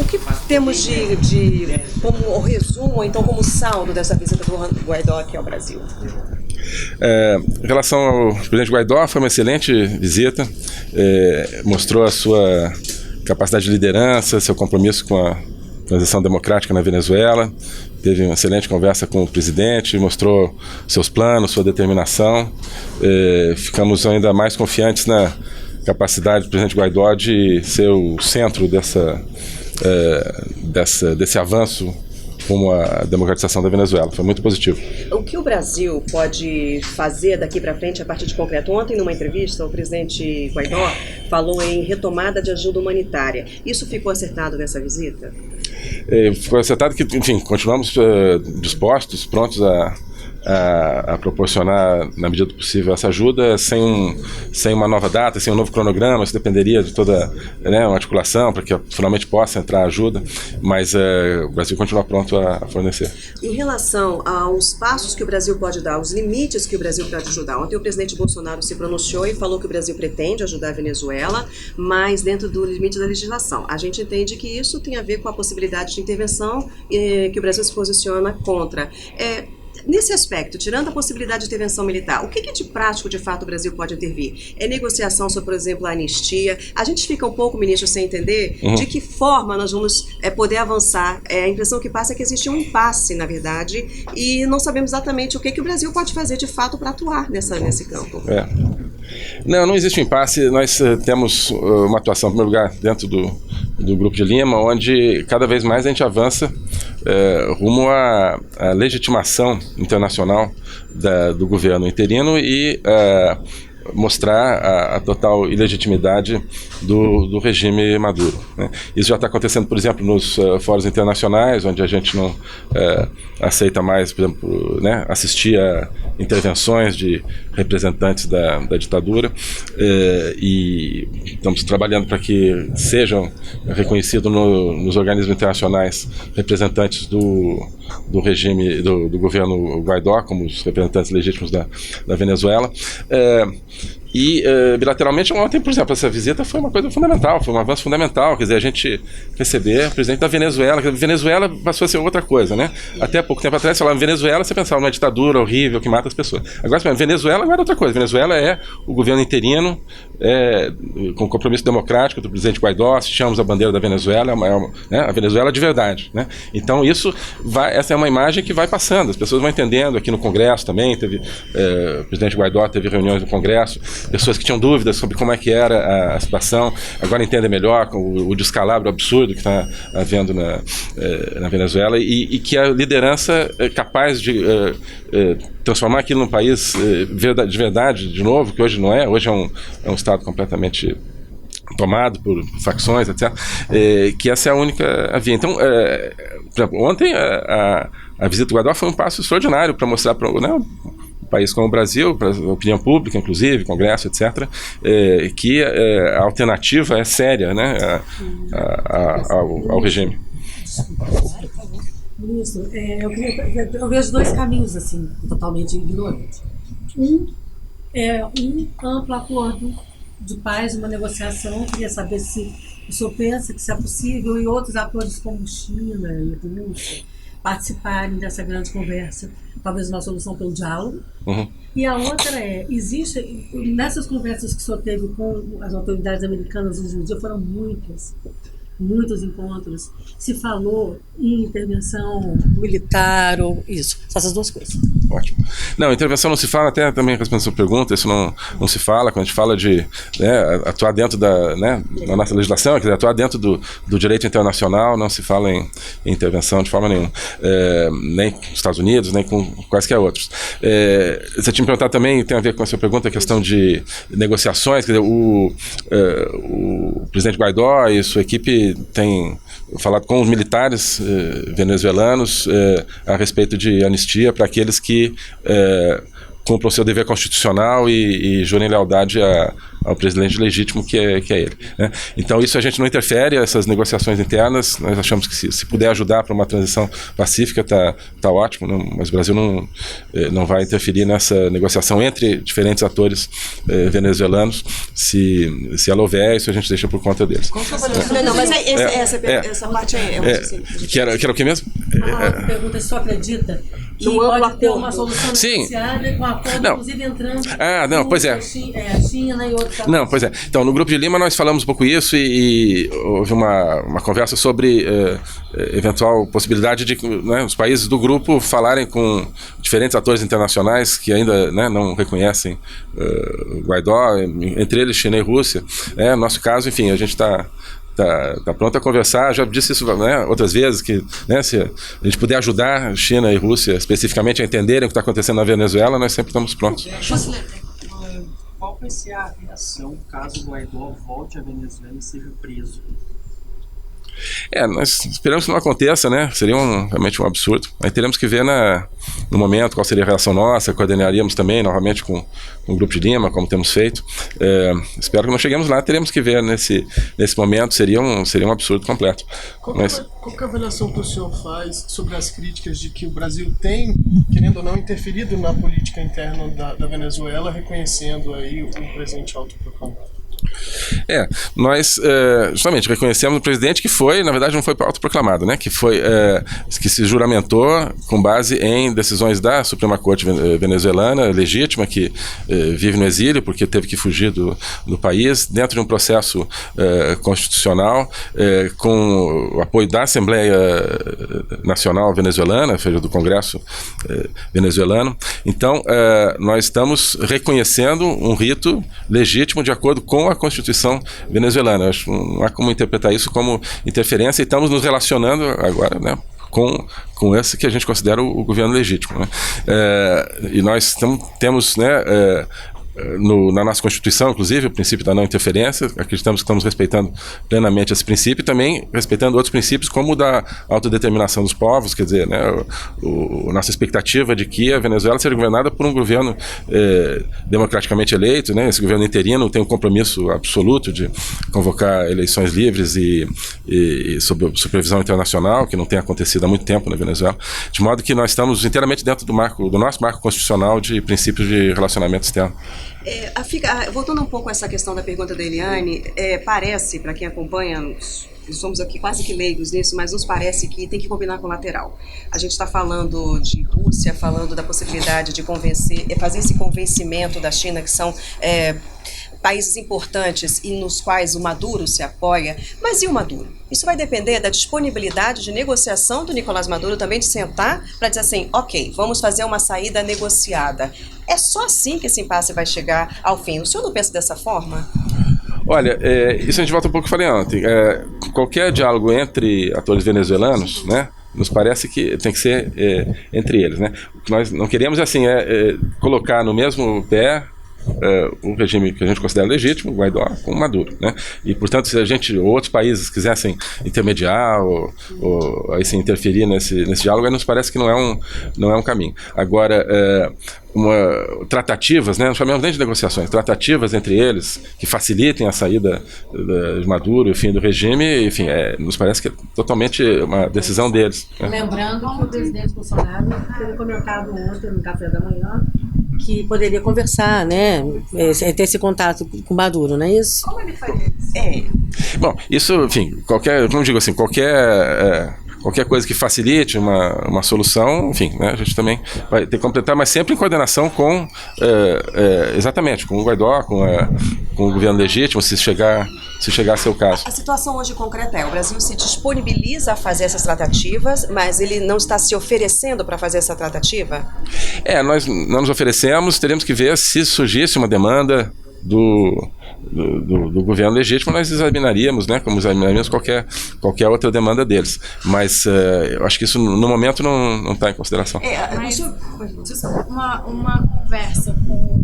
O que temos como resumo, ou então como saldo dessa visita do Guaidó aqui ao Brasil? Em relação ao presidente Guaidó, foi uma excelente visita, mostrou a sua capacidade de liderança, seu compromisso com a transição democrática na Venezuela, teve uma excelente conversa com o presidente, mostrou seus planos, sua determinação. Ficamos ainda mais confiantes na capacidade do presidente Guaidó de ser o centro desse avanço rumo à democratização da Venezuela. Foi muito positivo. O que o Brasil pode fazer daqui para frente a partir de concreto? Ontem, numa entrevista, o presidente Guaidó falou em retomada de ajuda humanitária. Isso ficou acertado nessa visita? Ficou acertado que, enfim, continuamos dispostos, prontos a proporcionar, na medida do possível, essa ajuda sem uma nova data, sem um novo cronograma. Isso dependeria de toda uma articulação para que finalmente possa entrar ajuda, mas o Brasil continua pronto a fornecer. Em relação aos passos que o Brasil pode dar, os limites que o Brasil pode ajudar, ontem o presidente Bolsonaro se pronunciou e falou que o Brasil pretende ajudar a Venezuela, mas dentro do limite da legislação. A gente entende que isso tem a ver com a possibilidade de intervenção que o Brasil se posiciona contra. Nesse aspecto, tirando a possibilidade de intervenção militar, o que de prático, de fato, o Brasil pode intervir? É negociação sobre, por exemplo, a anistia? A gente fica um pouco, ministro, sem entender de que forma nós vamos poder avançar. A impressão que passa é que existe um impasse, na verdade, e não sabemos exatamente o que o Brasil pode fazer, de fato, para atuar nesse campo. Não existe um impasse. Nós temos uma atuação, em primeiro lugar, dentro do Grupo de Lima, onde cada vez mais a gente avança rumo à legitimação internacional do governo interino e mostrar a total ilegitimidade do regime Maduro, né? Isso já está acontecendo, por exemplo, nos fóruns internacionais, onde a gente não aceita mais, por exemplo, assistir a intervenções de representantes da ditadura, e estamos trabalhando para que sejam reconhecidos nos organismos internacionais representantes do regime, do governo Guaidó, como os representantes legítimos da Venezuela. Bilateralmente, ontem, por exemplo, essa visita foi uma coisa fundamental, foi um avanço fundamental, quer dizer, a gente receber o presidente da Venezuela. A Venezuela passou a ser outra coisa, né? Até pouco tempo atrás, falava em Venezuela, você pensava numa ditadura horrível que mata as pessoas. Agora, Venezuela agora é outra coisa. Venezuela é o governo interino, com compromisso democrático do presidente Guaidó, assistimos a bandeira da Venezuela, a Venezuela de verdade, né? Então, essa é uma imagem que vai passando, as pessoas vão entendendo. Aqui no Congresso também, o presidente Guaidó teve reuniões no Congresso, pessoas que tinham dúvidas sobre como é que era a situação, agora entendem melhor o descalabro absurdo que está havendo na Venezuela, e que a liderança é capaz de transformar aquilo num país de verdade, de novo, que hoje não é. Hoje é um Estado completamente tomado por facções, etc., que essa é a única via. Então, por exemplo, ontem a visita do Guaidó foi um passo extraordinário para mostrar para um país como o Brasil, para a opinião pública, inclusive, Congresso, etc., que a alternativa é séria, né, ao regime. Ministro, eu vejo dois caminhos assim, totalmente ignorantes. Um é um amplo acordo de paz, uma negociação. Queria saber se o senhor pensa que isso é possível, e outros acordos como China e Rússia participarem dessa grande conversa, talvez uma solução pelo diálogo. E a outra existe, nessas conversas que o senhor teve com as autoridades americanas nos últimos dias, foram muitos encontros, se falou em intervenção militar ou isso, essas duas coisas. Ótimo. Não, intervenção não se fala, até também respondendo a sua pergunta, isso não se fala. Quando a gente fala de atuar dentro da nossa legislação, quer dizer, atuar dentro do direito internacional, não se fala em intervenção de forma nenhuma, nem com os Estados Unidos, nem com quaisquer outros. Você tinha me perguntado também, tem a ver com a sua pergunta, a questão de negociações. Quer dizer, o presidente Guaidó e sua equipe têm falado com os militares venezuelanos a respeito de anistia para aqueles que cumpram o seu dever constitucional e jurem lealdade ao presidente legítimo que é ele, né? Então isso a gente não interfere, essas negociações internas, nós achamos que se puder ajudar para uma transição pacífica tá ótimo, mas o Brasil não vai interferir nessa negociação entre diferentes atores venezuelanos. Se ela houver, isso a gente deixa por conta deles. Não, mas essa parte que era o que mesmo? A pergunta é se só acredita que pode ter uma solução negociada com acordo, inclusive entrando pois é. A China e outros. Não, pois é. Então, no Grupo de Lima nós falamos um pouco isso e houve uma conversa sobre eventual possibilidade de, né, os países do grupo falarem com diferentes atores internacionais que ainda, né, não reconhecem Guaidó, entre eles China e Rússia. No nosso caso, enfim, a gente está pronto a conversar. Já disse isso, né, outras vezes, que, né, se a gente puder ajudar China e Rússia especificamente a entenderem o que está acontecendo na Venezuela, nós sempre estamos prontos. Qual vai ser a reação caso o Guaidó volte à Venezuela e seja preso? Nós esperamos que não aconteça, né? Seria realmente um absurdo. Aí teremos que ver no momento qual seria a reação nossa. Coordenaríamos também novamente com o Grupo de Lima, como temos feito. Espero que não cheguemos lá. Teremos que ver nesse momento. Seria um absurdo completo. Qual que é a avaliação que o senhor faz sobre as críticas de que o Brasil tem, querendo ou não, interferido na política interna da Venezuela, reconhecendo aí o presidente autoproclamado? Nós justamente reconhecemos o presidente que foi, na verdade não foi autoproclamado, né? Que se juramentou com base em decisões da Suprema Corte venezuelana, legítima, que vive no exílio porque teve que fugir do país, dentro de um processo constitucional, com o apoio da Assembleia Nacional Venezuelana, ou seja, do Congresso venezuelano. Então, nós estamos reconhecendo um rito legítimo de acordo com a Constituição venezuelana. Acho que não há como interpretar isso como interferência, e estamos nos relacionando agora, né, com esse que a gente considera o governo legítimo, né? E nós temos, né, na nossa Constituição, inclusive, o princípio da não interferência. Acreditamos que estamos respeitando plenamente esse princípio e também respeitando outros princípios, como o da autodeterminação dos povos. Quer dizer, né, nossa expectativa de que a Venezuela seja governada por um governo democraticamente eleito, né? Esse governo interino tem um compromisso absoluto de convocar eleições livres e sob supervisão internacional, que não tem acontecido há muito tempo na Venezuela, de modo que nós estamos inteiramente dentro do nosso marco constitucional de princípios de relacionamento externo. Voltando um pouco a essa questão da pergunta da Eliane, parece, para quem acompanha, nós somos aqui quase que leigos nisso, mas nos parece que tem que combinar com o lateral. A gente está falando de Rússia, falando da possibilidade de fazer esse convencimento da China, que são países importantes e nos quais o Maduro se apoia. Mas e o Maduro? Isso vai depender da disponibilidade de negociação do Nicolás Maduro também, de sentar para dizer assim, ok, vamos fazer uma saída negociada. É só assim que esse impasse vai chegar ao fim. O senhor não pensa dessa forma? Olha, isso a gente volta um pouco que eu falei ontem. Qualquer diálogo entre atores venezuelanos, né, nos parece que tem que ser entre eles, né? O que nós não queremos assim colocar no mesmo pé o regime que a gente considera legítimo, o Guaidó, com o Maduro, né? E, portanto, se a gente ou outros países quisessem intermediar ou aí sim interferir nesse diálogo, aí nos parece que não é um caminho. Agora, tratativas, né, não chamamos nem de negociações, tratativas entre eles que facilitem a saída de Maduro e o fim do regime, enfim, nos parece que é totalmente uma decisão deles, né? Lembrando que o presidente Bolsonaro teve comentado ontem no café da manhã que poderia conversar, né, ter esse contato com o Maduro, não é isso? Como ele faria isso? Bom, isso, enfim, como digo assim, qualquer coisa que facilite uma solução, enfim, né, a gente também vai ter que completar, mas sempre em coordenação com, exatamente, com o Guaidó, com o governo legítimo, se chegar a ser o caso. A situação hoje concreta o Brasil se disponibiliza a fazer essas tratativas, mas ele não está se oferecendo para fazer essa tratativa? Nós não nos oferecemos, teremos que ver se surgisse uma demanda do governo legítimo, nós examinaríamos, né, como examinaríamos qualquer outra demanda deles. Mas eu acho que isso no momento não está em consideração. Mas uma conversa com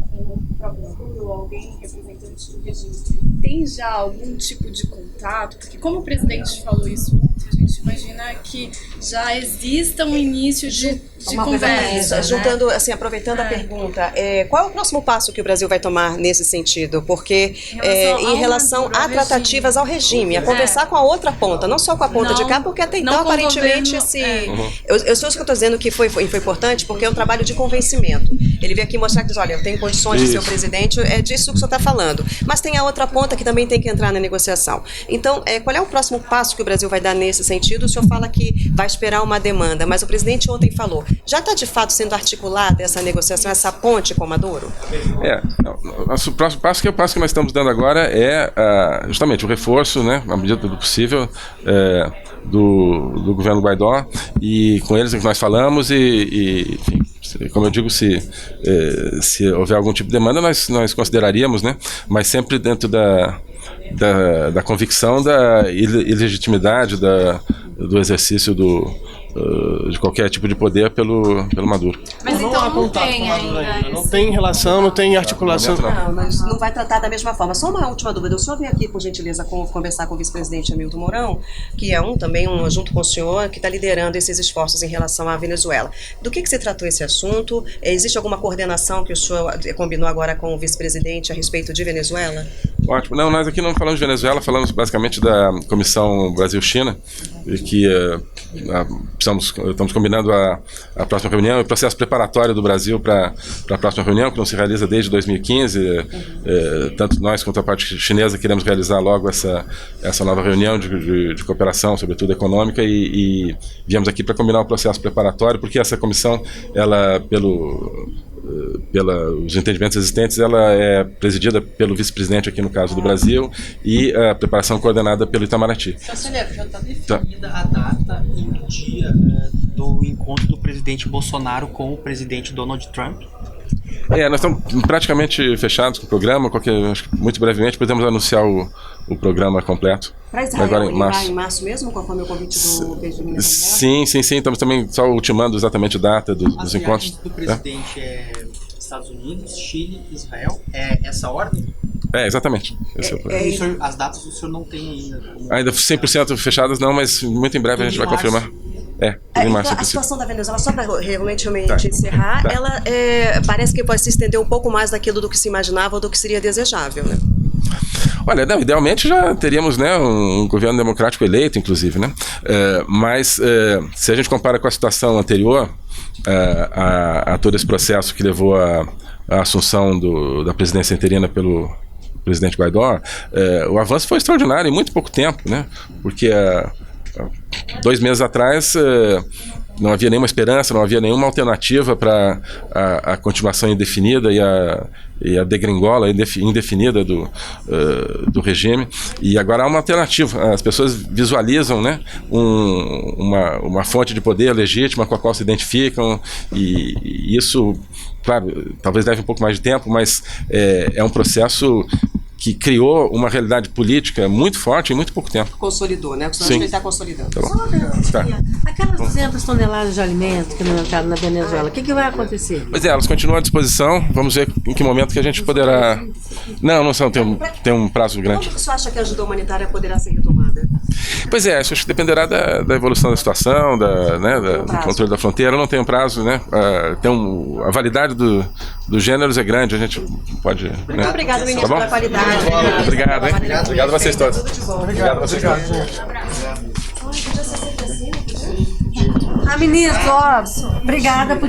o próprio Maduro ou alguém representante do regime tem já algum tipo de contato? Porque como o presidente falou isso ontem, a gente gente imagina que já exista um início de Uma coisa conversa. mais, juntando, assim, aproveitando a pergunta, qual é o próximo passo que o Brasil vai tomar nesse sentido? Porque em relação a tratativas ao regime, a conversar com a outra ponta, não só com a ponta de cá, porque até então não com o aparentemente governo, eu sou isso que eu estou dizendo que foi importante, porque é um trabalho de convencimento. Ele veio aqui mostrar que diz, olha, eu tenho condições de ser o presidente, é disso que o senhor está falando. Mas tem a outra ponta que também tem que entrar na negociação. Então, qual é o próximo passo que o Brasil vai dar nesse sentido? O senhor fala que vai esperar uma demanda, mas o presidente ontem falou, já está de fato sendo articulada essa negociação, essa ponte com Maduro? O próximo passo, que é o passo que nós estamos dando agora, é justamente o reforço, né, à medida do possível, do governo Guaidó, e com eles é que nós falamos, enfim, como eu digo, se houver algum tipo de demanda, nós consideraríamos, né, mas sempre dentro da convicção da ilegitimidade do exercício de qualquer tipo de poder pelo Maduro. Mas Não então há não contato tem com Maduro ainda. Não tem relação, não tem articulação. Não, mas não vai tratar da mesma forma. Só uma última dúvida. O senhor veio aqui, por gentileza, conversar com o vice-presidente Hamilton Mourão, que é junto com o senhor, que está liderando esses esforços em relação à Venezuela. Do que se tratou esse assunto? Existe alguma coordenação que o senhor combinou agora com o vice-presidente a respeito de Venezuela? Ótimo. Não, nós aqui não falamos de Venezuela, falamos basicamente da Comissão Brasil-China, e que estamos combinando a próxima reunião, o processo preparatório do Brasil para a próxima reunião, que não se realiza desde 2015. Tanto nós quanto a parte chinesa queremos realizar logo essa nova reunião de cooperação, sobretudo econômica, e viemos aqui para combinar o processo preparatório, porque essa comissão, ela, pelos entendimentos existentes, ela é presidida pelo vice-presidente aqui no caso do Brasil, e a preparação coordenada pelo Itamaraty. Conselheiro, já está definida a data e o dia do encontro do presidente Bolsonaro com o presidente Donald Trump? Nós estamos praticamente fechados com o programa, acho que muito brevemente podemos anunciar o programa completo. Para Israel, agora ele vai em março mesmo, conforme o convite do Benjamin Netanyahu? Sim, estamos também só ultimando exatamente a data dos encontros. Do presidente Estados Unidos, Chile, Israel, é essa ordem? Exatamente. As datas o senhor não tem ainda? Ainda 100% fechadas não, mas muito em breve a gente vai confirmar. Então, a situação da Venezuela, só para realmente encerrar, ela parece que pode se estender um pouco mais daquilo do que se imaginava ou do que seria desejável, né? Olha, não, idealmente já teríamos, né, um governo democrático eleito, inclusive, né? Mas se a gente compara com a situação anterior a todo esse processo que levou à assunção da presidência interina pelo presidente Guaidó, o avanço foi extraordinário em muito pouco tempo, né? Porque 2 meses atrás não havia nenhuma esperança, não havia nenhuma alternativa para a continuação indefinida e a degringola indefinida do regime, e agora há uma alternativa. As pessoas visualizam, né, uma fonte de poder legítima com a qual se identificam, e isso, claro, talvez leve um pouco mais de tempo, mas é um processo que criou uma realidade política muito forte em muito pouco tempo. Consolidou, né? Porque ele está consolidando. Tá bom. Aquelas 200 toneladas de alimentos que não entraram na Venezuela, o que vai acontecer? Pois elas continuam à disposição. Vamos ver em que momento que a gente poderá... Não são, tem um prazo grande. Como que você acha que a ajuda humanitária poderá ser retomada? Pois acho que dependerá da evolução da situação, do controle da fronteira. Não tem um prazo, né? A validade dos gêneros é grande, a gente pode... Muito obrigado, ministro, pela qualidade. Obrigado, hein? Obrigado a vocês todos. Obrigado a vocês todos. Ministro, obrigada por